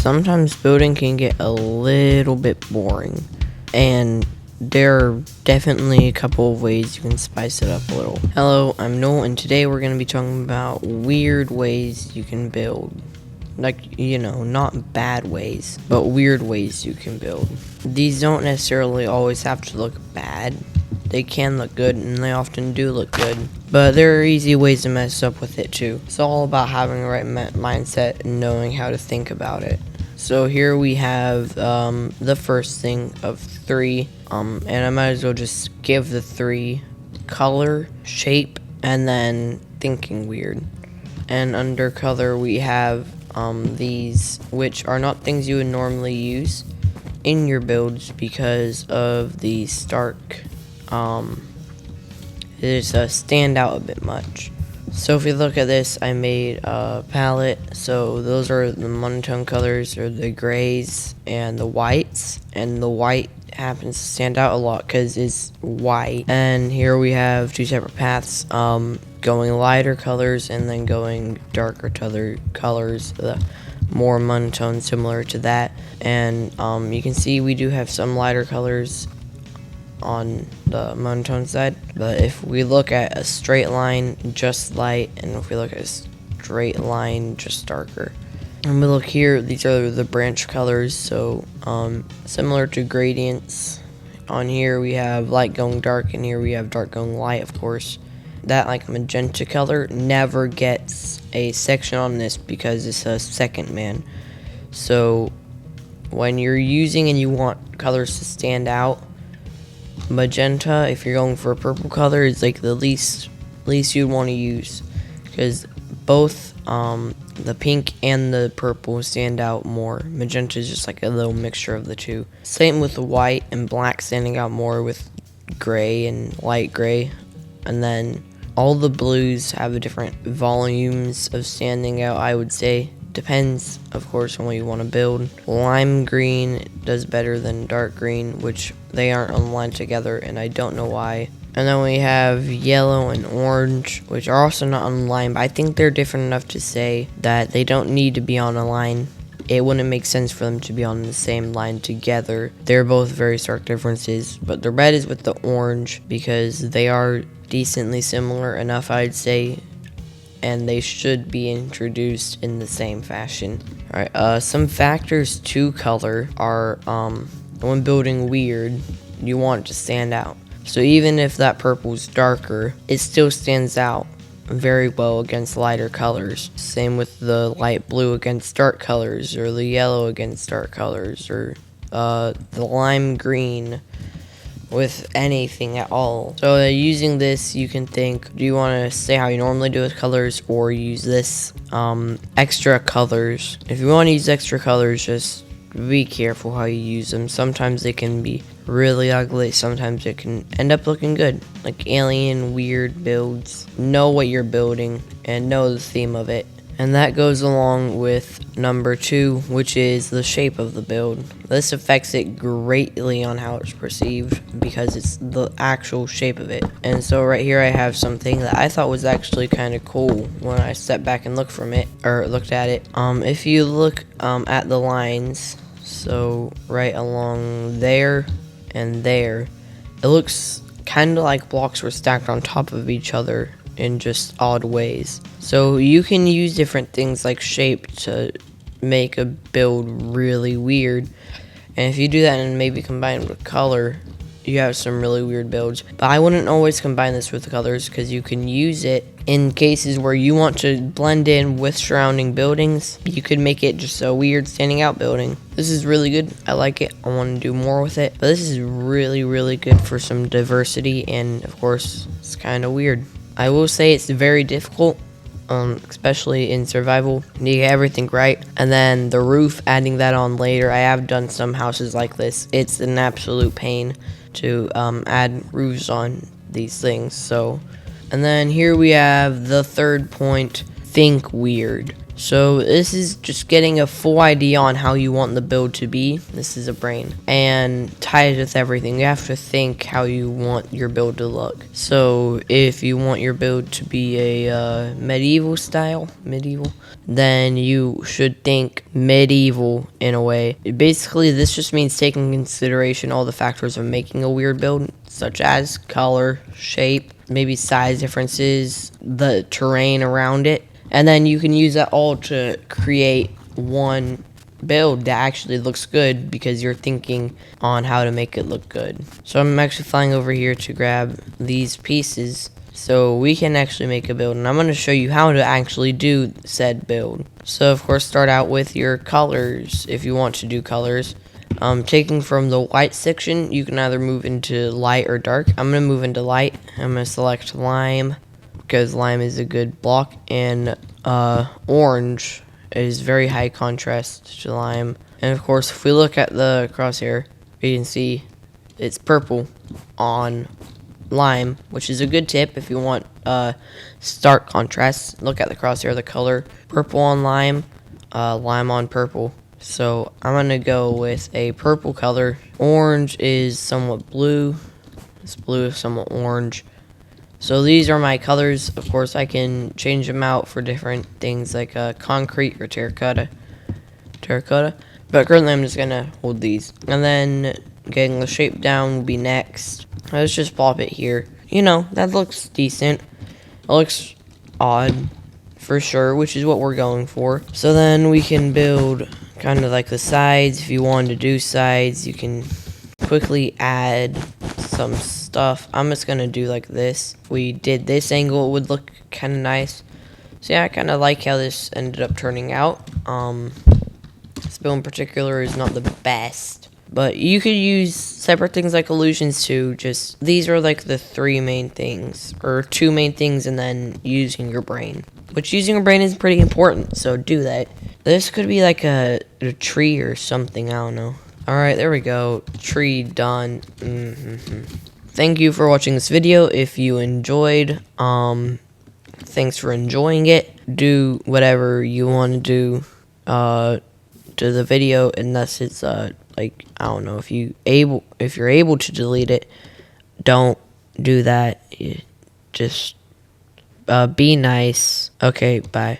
sometimes building can get a little bit boring, and there are definitely a couple of ways you can spice it up a little. Hello, I'm Noel, and today we're going to be talking about weird ways you can build. Like, not bad ways, but weird ways you can build. These don't necessarily always have to look bad. They can look good, and they often do look good. But there are easy ways to mess up with it too. It's all about having the right mindset and knowing how to think about it. So here we have the first thing of 3, and I might as well just give the 3 color, shape, and then thinking weird. And under color we have these, which are not things you would normally use in your builds because of the stark, it stand out a bit much. So if you look at this, I made a palette. So those are the monotone colors, or the grays and the whites, and the white happens to stand out a lot because it's white. And here we have 2 separate paths, going lighter colors and then going darker colors, more monotone, similar to that. And you can see we do have some lighter colors on the monotone side, but if we look at a straight line, just light, and if we look at a straight line, just darker. And we look here, these are the branch colors, so similar to gradients. On here we have light going dark, and here we have dark going light, of course. That like magenta color never gets a section on this because it's a second man. So when you're using and you want colors to stand out, magenta, if you're going for a purple color, is like the least you'd want to use, because both the pink and the purple stand out more. Magenta is just like a little mixture of the two. Same with the white and black standing out more with gray and light gray. And then all the blues have different volumes of standing out, I would say. Depends, of course, on what you want to build. Lime green does better than dark green, which they aren't aligned together, and I don't know why. And then we have yellow and orange, which are also not on the line, but I think they're different enough to say that they don't need to be on a line. It wouldn't make sense for them to be on the same line together. They're both very stark differences, but the red is with the orange because they are decently similar enough, I'd say, and they should be introduced in the same fashion. Alright, some factors to color are, when building weird, you want it to stand out. So even if that purple's darker, it still stands out very well against lighter colors. Same with the light blue against dark colors, or the yellow against dark colors, or the lime green with anything at all. So using this, you can think, do you want to stay how you normally do with colors, or use this extra colors? If you want to use extra colors, just be careful how you use them. Sometimes they can be really ugly, sometimes it can end up looking good, like alien weird builds. Know what you're building and know the theme of it. And that goes along with number 2, which is the shape of the build. This affects it greatly on how it's perceived because it's the actual shape of it. And so right here I have something that I thought was actually kind of cool when I stepped back and looked at it. If you look at the lines, so right along there and there, it looks kind of like blocks were stacked on top of each other in just odd ways. So you can use different things like shape to make a build really weird, and if you do that and maybe combine it with color, you have some really weird builds. But I wouldn't always combine this with the colors, because you can use it in cases where you want to blend in with surrounding buildings. You could make it just a weird standing out building. This is really good. I like it. I want to do more with it, but this is really, really good for some diversity, and of course it's kind of weird. I will say it's very difficult, especially in survival. You get everything right, and then the roof, adding that on later. I have done some houses like this. It's an absolute pain to add roofs on these things. So, and then here we have the third point: think weird. So this is just getting a full idea on how you want the build to be. This is a brain and ties with everything. You have to think how you want your build to look. So if you want your build to be a medieval style, then you should think medieval in a way. Basically, this just means taking into consideration all the factors of making a weird build, such as color, shape, maybe size differences, the terrain around it. And then you can use that all to create one build that actually looks good because you're thinking on how to make it look good. So I'm actually flying over here to grab these pieces so we can actually make a build. And I'm going to show you how to actually do said build. So of course start out with your colors if you want to do colors. Taking from the white section, you can either move into light or dark. I'm going to move into light. I'm going to select lime, because lime is a good block, and orange is very high contrast to lime. And of course, if we look at the crosshair, you can see it's purple on lime, which is a good tip if you want stark contrast. Look at the crosshair, the color purple on lime, lime on purple. So I'm gonna go with a purple color. Orange is somewhat blue. This blue is somewhat orange. So these are my colors. Of course, I can change them out for different things like concrete or terracotta. But currently I'm just going to hold these. And then getting the shape down will be next. Let's just plop it here. You know, that looks decent. It looks odd for sure, which is what we're going for. So then we can build kind of like the sides. If you wanted to do sides, you can quickly add some stuff. I'm just gonna do like this. If we did this angle, it would look kind of nice. So yeah, I kind of like how this ended up turning out. This build in particular is not the best, but you could use separate things like illusions too. Just these are like the three main things, or two main things, and then using your brain, which using your brain is pretty important, so do that. This could be like a tree or something, I don't know. Alright, there we go. Tree done. Thank you for watching this video. If you enjoyed, thanks for enjoying it. Do whatever you want to do to the video, unless it's like, I don't know, if you're able to delete it, don't do that. Just be nice. Okay, bye.